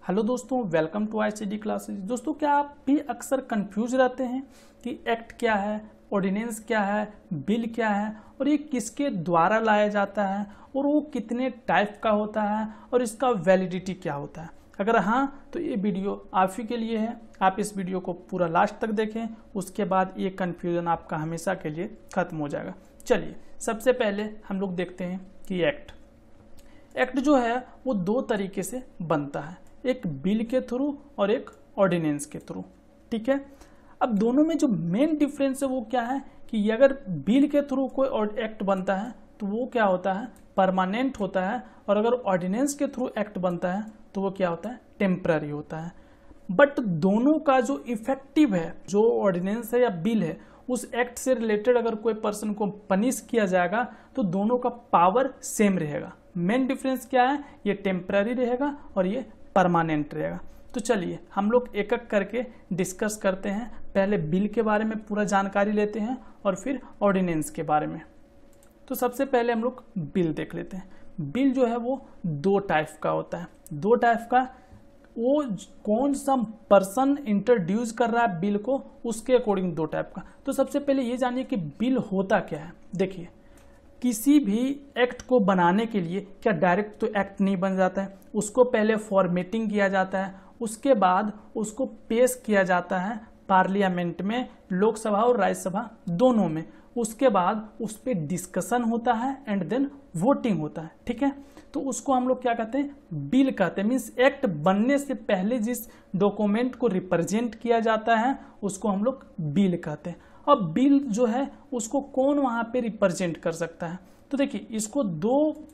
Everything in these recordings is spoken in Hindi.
हेलो दोस्तों, वेलकम टू ICD क्लासेज। दोस्तों, क्या आप भी अक्सर कंफ्यूज रहते हैं कि एक्ट क्या है, ऑर्डिनेंस क्या है, बिल क्या है और ये किसके द्वारा लाया जाता है और वो कितने टाइप का होता है और इसका वैलिडिटी क्या होता है? अगर हाँ तो ये वीडियो आप ही के लिए है। आप इस वीडियो को पूरा लास्ट तक देखें, उसके बाद ये कन्फ्यूज़न आपका हमेशा के लिए ख़त्म हो जाएगा। चलिए, सबसे पहले हम लोग देखते हैं कि एक्ट जो है वो दो तरीके से बनता है, एक बिल के थ्रू और एक ऑर्डिनेंस के थ्रू। ठीक है, अब दोनों में जो मेन डिफरेंस है वो क्या है कि अगर बिल के थ्रू कोई एक्ट बनता है तो वो क्या होता है, परमानेंट होता है, और अगर ऑर्डिनेंस के थ्रू एक्ट बनता है तो वो क्या होता है, टेम्पररी होता है। बट दोनों का जो इफेक्टिव है, जो ऑर्डिनेंस है या बिल है, उस एक्ट से रिलेटेड अगर कोई पर्सन को पनिश किया जाएगा तो दोनों का पावर सेम रहेगा। मेन डिफरेंस क्या है, ये टेम्पररी रहेगा और ये परमानेंट रहेगा। तो चलिए हम लोग एक एक करके डिस्कस करते हैं। पहले बिल के बारे में पूरा जानकारी लेते हैं और फिर ऑर्डिनेंस के बारे में। तो सबसे पहले हम लोग बिल देख लेते हैं। बिल जो है वो दो टाइप का होता है। दो टाइप का, वो कौन सा पर्सन इंट्रोड्यूस कर रहा है बिल को, उसके अकॉर्डिंग दो टाइप का। तो सबसे पहले ये जानिए कि बिल होता क्या है। देखिए, किसी भी एक्ट को बनाने के लिए क्या डायरेक्ट तो एक्ट नहीं बन जाता है, उसको पहले फॉर्मेटिंग किया जाता है, उसके बाद उसको पेश किया जाता है पार्लियामेंट में, लोकसभा और राज्यसभा दोनों में। उसके बाद उस पर डिस्कशन होता है एंड देन वोटिंग होता है। ठीक है, तो उसको हम लोग क्या कहते हैं, बिल कहते हैं। मीन्स एक्ट बनने से पहले जिस डॉक्यूमेंट को रिप्रेजेंट किया जाता है उसको हम लोग बिल कहते हैं। अब बिल जो है उसको कौन वहाँ पे रिप्रेजेंट कर सकता है? तो देखिए, इसको दो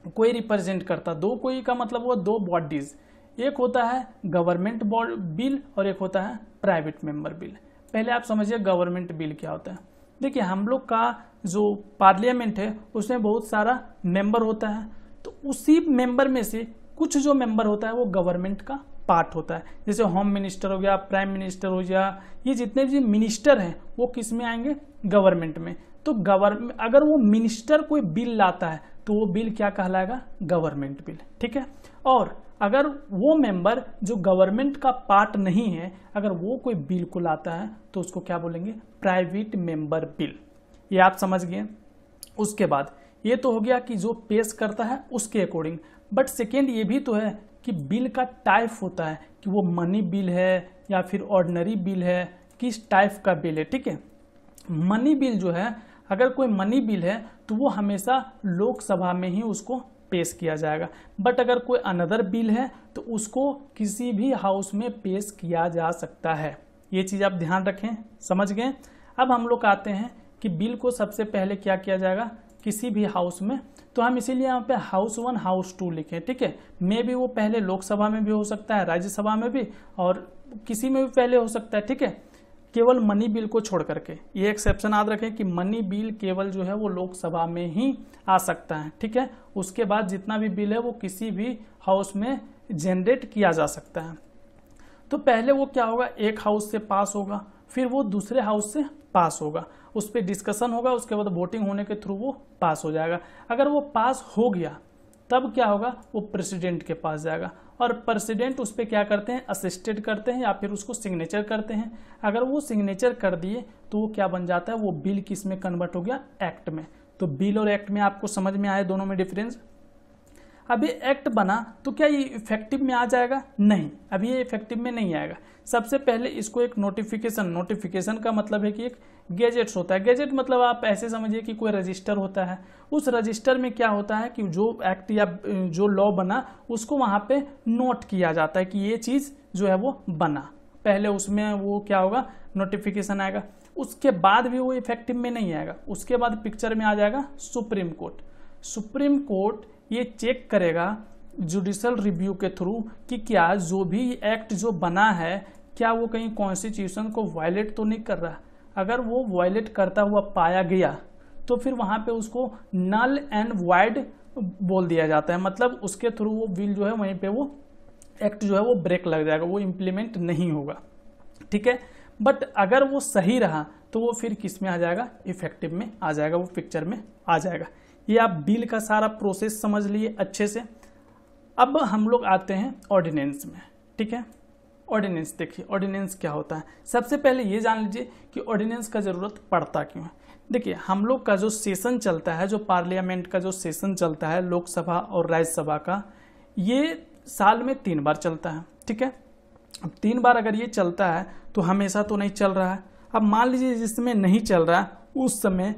कोई रिप्रेजेंट करता, दो कोई का मतलब हुआ दो बॉडीज। एक होता है गवर्नमेंट बिल और एक होता है प्राइवेट मेंबर बिल। पहले आप समझिए गवर्नमेंट बिल क्या होता है। देखिए, हम लोग का जो पार्लियामेंट है उसमें बहुत सारा मेंबर होता है, तो उसी मेंबर में से कुछ जो मेंबर होता है वो गवर्नमेंट का पार्ट होता है। जैसे होम मिनिस्टर हो गया, प्राइम मिनिस्टर हो गया, ये जितने भी मिनिस्टर हैं वो किस में आएंगे, गवर्नमेंट में। तो अगर वो मिनिस्टर कोई बिल लाता है तो वो बिल क्या कहलाएगा, गवर्नमेंट बिल। ठीक है, और अगर वो मेंबर जो गवर्नमेंट का पार्ट नहीं है, अगर वो कोई बिल को लाता है तो उसको क्या बोलेंगे, प्राइवेट मेंबर बिल। ये आप समझ गए। उसके बाद ये तो हो गया कि जो पेश करता है उसके अकॉर्डिंग। बट सेकेंड ये भी तो है कि बिल का टाइप होता है कि वो मनी बिल है या फिर ऑर्डिनरी बिल है, किस टाइप का बिल है। ठीक है, मनी बिल जो है, अगर कोई मनी बिल है तो वो हमेशा लोकसभा में ही उसको पेश किया जाएगा। बट अगर कोई अनदर बिल है तो उसको किसी भी हाउस में पेश किया जा सकता है। ये चीज़ आप ध्यान रखें, समझ गए। अब हम लोग आते हैं कि बिल को सबसे पहले क्या किया जाएगा, किसी भी हाउस में। तो हम इसीलिए यहाँ पे हाउस 1 हाउस 2 लिखें। ठीक है, मे भी वो पहले लोकसभा में भी हो सकता है, राज्यसभा में भी, और किसी में भी पहले हो सकता है। ठीक है, केवल मनी बिल को छोड़ करके ये एक्सेप्शन याद रखें कि मनी बिल केवल जो है वो लोकसभा में ही आ सकता है। ठीक है, उसके बाद जितना भी बिल है वो किसी भी हाउस में जनरेट किया जा सकता है। तो पहले वो क्या होगा, एक हाउस से पास होगा, फिर वो दूसरे हाउस से पास होगा, उस पर डिस्कशन होगा, उसके बाद वोटिंग होने के थ्रू वो पास हो जाएगा। अगर वो पास हो गया तब क्या होगा, वो प्रेसिडेंट के पास जाएगा और प्रेसिडेंट उस पर क्या करते हैं, असिस्टेड करते हैं या फिर उसको सिग्नेचर करते हैं। अगर वो सिग्नेचर कर दिए तो वो क्या बन जाता है, वो बिल किस में कन्वर्ट हो गया, एक्ट में। तो बिल और एक्ट में आपको समझ में आया दोनों में डिफरेंस। अभी एक्ट बना तो क्या ये इफेक्टिव में आ जाएगा? नहीं, अभी ये इफेक्टिव में नहीं आएगा। सबसे पहले इसको एक नोटिफिकेशन का मतलब है कि एक गैजेट्स होता है। गैजेट मतलब आप ऐसे समझिए कि कोई रजिस्टर होता है। उस रजिस्टर में क्या होता है कि जो एक्ट या जो लॉ बना उसको वहाँ पे नोट किया जाता है कि ये चीज़ जो है वो बना। पहले उसमें वो क्या होगा, नोटिफिकेशन आएगा। उसके बाद भी वो इफेक्टिव में नहीं आएगा। उसके बाद पिक्चर में आ जाएगा सुप्रीम कोर्ट। सुप्रीम कोर्ट ये चेक करेगा जुडिशल रिव्यू के थ्रू कि क्या जो भी एक्ट जो बना है क्या वो कहीं कॉन्स्टिट्यूशन को वायलेट तो नहीं कर रहा। अगर वो वायलेट करता हुआ पाया गया तो फिर वहाँ पे उसको नल एंड वाइड बोल दिया जाता है। मतलब उसके थ्रू वो बिल जो है वहीं पे वो एक्ट जो है वो ब्रेक लग जाएगा, वो इम्प्लीमेंट नहीं होगा। ठीक है, बट अगर वो सही रहा तो वो फिर किस में आ जाएगा, इफेक्टिव में आ जाएगा, वो पिक्चर में आ जाएगा। ये आप बिल का सारा प्रोसेस समझ लिए अच्छे से। अब हम लोग आते हैं ऑर्डिनेंस में। ठीक है। ऑर्डिनेंस देखिए, ऑर्डिनेंस क्या होता है। सबसे पहले ये जान लीजिए कि ऑर्डिनेंस का ज़रूरत पड़ता क्यों है। देखिए, हम लोग का जो सेशन चलता है, जो पार्लियामेंट का जो सेशन चलता है लोकसभा और राज्यसभा का, ये साल में 3 बार चलता है, ठीक है। अब 3 बार अगर ये चलता है तो हमेशा तो नहीं चल रहा है। अब मान लीजिए जिसमें नहीं चल रहा है उस समय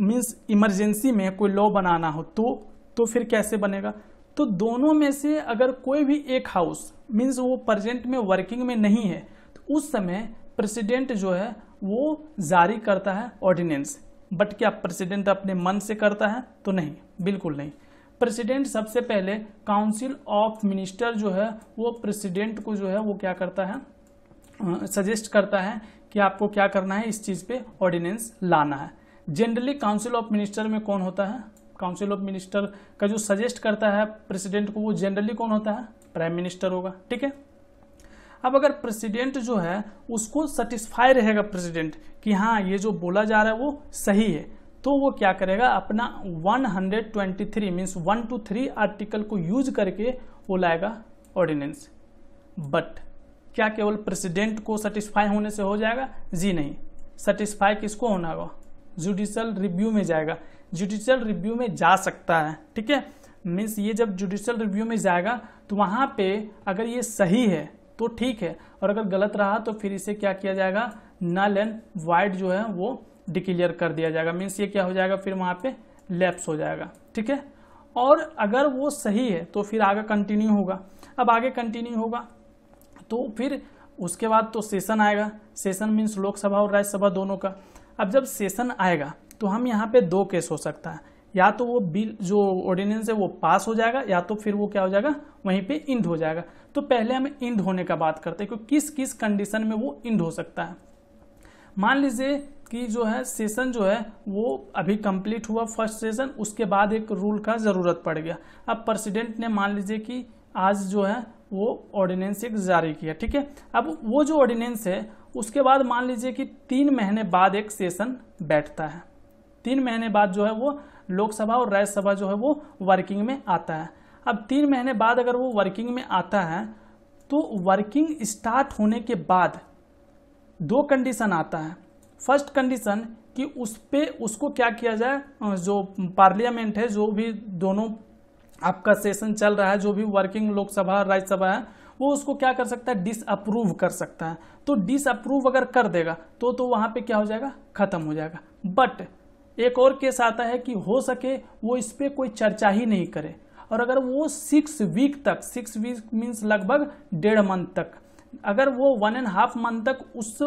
मीन्स इमरजेंसी में कोई लॉ बनाना हो तो फिर कैसे बनेगा। तो दोनों में से अगर कोई भी एक हाउस मीन्स वो प्रेजेंट में वर्किंग में नहीं है तो उस समय प्रेसिडेंट जो है वो जारी करता है ऑर्डिनेंस। बट क्या प्रेसिडेंट अपने मन से करता है? तो नहीं, बिल्कुल नहीं। प्रेसिडेंट सबसे पहले काउंसिल ऑफ मिनिस्टर जो है वो प्रेसिडेंट को जो है वो क्या करता है, सजेस्ट करता है कि आपको क्या करना है, इस चीज़ पे ऑर्डिनेंस लाना है। जनरली काउंसिल ऑफ मिनिस्टर में कौन होता है? काउंसिल ऑफ मिनिस्टर का जो सजेस्ट करता है प्रेसिडेंट को वो जनरली कौन होता है? प्राइम मिनिस्टर होगा, ठीक है। अब अगर प्रेसिडेंट जो है उसको सेटिस्फाई रहेगा प्रेसिडेंट कि हाँ ये जो बोला जा रहा है वो सही है, तो वो क्या करेगा, अपना 123 मीन्स 1 to 3 आर्टिकल को यूज करके वो लाएगा ऑर्डिनेंस। बट क्या केवल प्रेसिडेंट को सेटिस्फाई होने से हो जाएगा? जी नहीं, सेटिस्फाई किसको होना होगा? जुडिशियल रिव्यू में जाएगा, जुडिशियल रिव्यू में जा सकता है, ठीक है। मीन्स ये जब जुडिशियल रिव्यू में जाएगा तो वहाँ पे अगर ये सही है तो ठीक है, और अगर गलत रहा तो फिर इसे क्या किया जाएगा, नल एंड वाइड जो है वो डिक्लेयर कर दिया जाएगा। मीन्स ये क्या हो जाएगा, फिर वहाँ पे लैप्स हो जाएगा, ठीक है। और अगर वो सही है तो फिर आगे कंटिन्यू होगा। अब आगे कंटिन्यू होगा तो फिर उसके बाद तो सेशन आएगा। सेशन मीन्स लोकसभा और राज्यसभा दोनों का। अब जब सेशन आएगा तो हम यहाँ पे 2 केस हो सकता है, या तो वो बिल जो ऑर्डिनेंस है वो पास हो जाएगा, या तो फिर वो क्या हो जाएगा, वहीं पे इंड हो जाएगा। तो पहले हम इंड होने का बात करते हैं कि किस किस कंडीशन में वो इंड हो सकता है। मान लीजिए कि जो है सेशन जो है वो अभी कंप्लीट हुआ फर्स्ट सेशन, उसके बाद एक रूल का ज़रूरत पड़ गया। अब प्रेसिडेंट ने मान लीजिए कि आज जो है वो ऑर्डिनेंस एक जारी किया, ठीक है। अब वो जो ऑर्डिनेंस है उसके बाद मान लीजिए कि 3 महीने बाद एक सेशन बैठता है। 3 महीने बाद जो है वो लोकसभा और राज्यसभा जो है वो वर्किंग में आता है। अब 3 महीने बाद अगर वो वर्किंग में आता है तो वर्किंग स्टार्ट होने के बाद 2 कंडीशन आता है। फर्स्ट कंडीशन कि उस पे उसको क्या किया जाए, जो पार्लियामेंट है, जो भी दोनों आपका सेशन चल रहा है, जो भी वर्किंग लोकसभा राज्यसभा है, वो उसको क्या कर सकता है, डिसअप्रूव कर सकता है। तो डिसअप्रूव अगर कर देगा तो वहाँ पे क्या हो जाएगा, खत्म हो जाएगा। बट एक और केस आता है कि हो सके वो इस पे कोई चर्चा ही नहीं करे, और अगर वो 6 वीक तक, 6 वीक मीन्स लगभग 1.5 मंथ तक, अगर वो 1.5 मंथ तक उस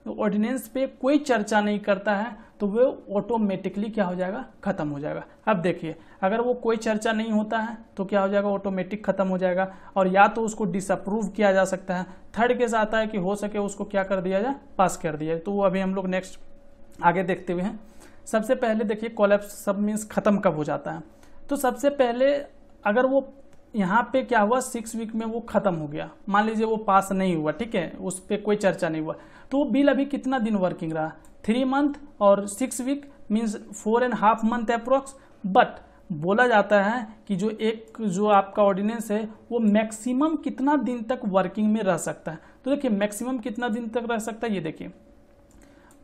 ऑर्डिनेंस पे कोई चर्चा नहीं करता है तो वो ऑटोमेटिकली क्या हो जाएगा, खत्म हो जाएगा। अब देखिए, अगर वो कोई चर्चा नहीं होता है तो क्या हो जाएगा, ऑटोमेटिक खत्म हो जाएगा, और या तो उसको डिसअप्रूव किया जा सकता है। थर्ड केस आता है कि हो सके उसको क्या कर दिया जाए, पास कर दिया जाए। तो वो अभी हम लोग नेक्स्ट आगे देखते हुए हैं। सबसे पहले देखिए कोलैप्स सब मीन्स खत्म कब हो जाता है। तो सबसे पहले अगर वो यहाँ पे क्या हुआ, 6 वीक में वो खत्म हो गया, मान लीजिए वो पास नहीं हुआ, ठीक है, उस पर कोई चर्चा नहीं हुआ, तो वो बिल अभी कितना दिन वर्किंग रहा, 3 मंथ और 6 week means 4.5 month approx. But बोला जाता है कि जो आपका ऑर्डिनेंस है वो मैक्सिमम कितना दिन तक वर्किंग में रह सकता है। तो देखिए मैक्सिमम कितना दिन तक रह सकता है, ये देखिए,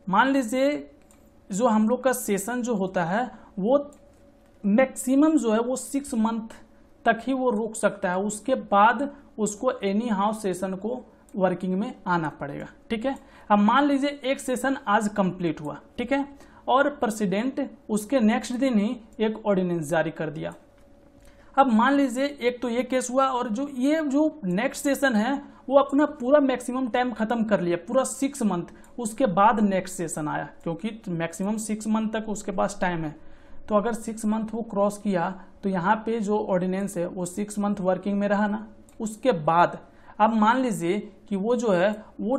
मान लीजिए जो हम लोग का सेशन जो होता है वो मैक्सिमम जो है वो 6 मंथ तक ही वो रुक सकता है, उसके बाद उसको एनी हाउ सेशन को वर्किंग में आना पड़ेगा, ठीक है। अब मान लीजिए एक सेशन आज कंप्लीट हुआ, ठीक है, और प्रेसिडेंट उसके नेक्स्ट दिन ही एक ऑर्डिनेंस जारी कर दिया। अब मान लीजिए एक तो ये केस हुआ, और जो नेक्स्ट सेशन है वो अपना पूरा मैक्सिमम टाइम खत्म कर लिया, पूरा 6 मंथ, उसके बाद नेक्स्ट सेशन आया, क्योंकि मैक्सिमम 6 मंथ तक उसके पास टाइम है। तो अगर 6 मंथ वो क्रॉस किया तो यहाँ पे जो ऑर्डिनेंस है वो 6 मंथ वर्किंग में रहा ना। उसके बाद अब मान लीजिए कि वो जो है वो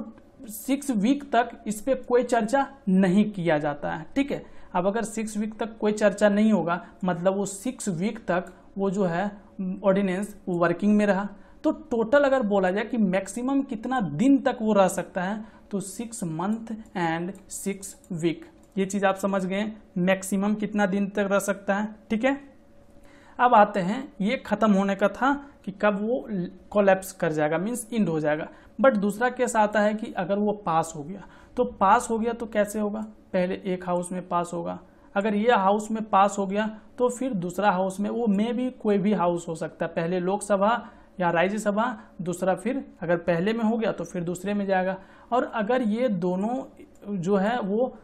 6 वीक तक इस पे कोई चर्चा नहीं किया जाता है, ठीक है। अब अगर 6 वीक तक कोई चर्चा नहीं होगा मतलब वो 6 वीक तक वो जो है ऑर्डिनेंस वर्किंग में रहा। तो टोटल अगर बोला जाए कि मैक्सिमम कितना दिन तक वो रह सकता है तो 6 मंथ एंड 6 वीक, ये चीज़ आप समझ गए, मैक्सिमम कितना दिन तक रह सकता है, ठीक है। अब आते हैं, ये खत्म होने का था कि कब वो कोलैप्स कर जाएगा, मीन्स इंड हो जाएगा। बट दूसरा केस आता है कि अगर वो पास हो गया, तो पास हो गया तो कैसे होगा, पहले एक हाउस में पास होगा, अगर ये हाउस में पास हो गया तो फिर दूसरा हाउस में, वो में भी कोई भी हाउस हो सकता है, पहले लोकसभा या राज्यसभा, दूसरा फिर अगर पहले में हो गया तो फिर दूसरे में जाएगा। और अगर ये दोनों जो है वो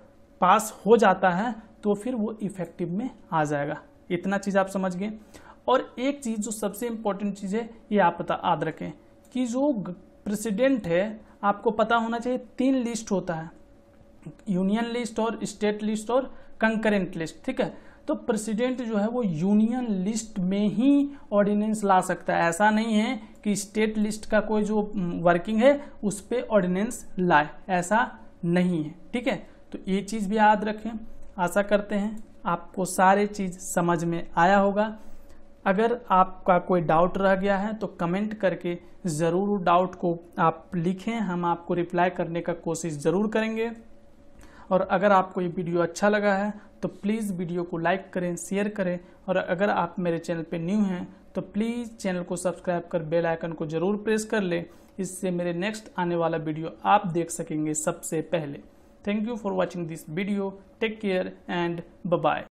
पास हो जाता है तो फिर वो इफेक्टिव में आ जाएगा। इतना चीज़ आप समझ गए। और एक चीज़ जो सबसे इम्पोर्टेंट चीज़ है, ये आप याद रखें कि जो प्रेसिडेंट है, आपको पता होना चाहिए 3 लिस्ट होता है, यूनियन लिस्ट और स्टेट लिस्ट और कंकरेंट लिस्ट, ठीक है। तो प्रेसिडेंट जो है वो यूनियन लिस्ट में ही ऑर्डिनेंस ला सकता है, ऐसा नहीं है कि स्टेट लिस्ट का कोई जो वर्किंग है उस पर ऑर्डिनेंस लाए, ऐसा नहीं है, ठीक है। तो ये चीज़ भी याद रखें। आशा करते हैं आपको सारे चीज़ समझ में आया होगा। अगर आपका कोई डाउट रह गया है तो कमेंट करके ज़रूर डाउट को आप लिखें, हम आपको रिप्लाई करने का कोशिश ज़रूर करेंगे। और अगर आपको ये वीडियो अच्छा लगा है तो प्लीज़ वीडियो को लाइक करें, शेयर करें, और अगर आप मेरे चैनल पे न्यू हैं तो प्लीज़ चैनल को सब्सक्राइब कर बेल आइकन को ज़रूर प्रेस कर लें, इससे मेरे नेक्स्ट आने वाला वीडियो आप देख सकेंगे सबसे पहले। Thank you for watching this video, take care and bye bye.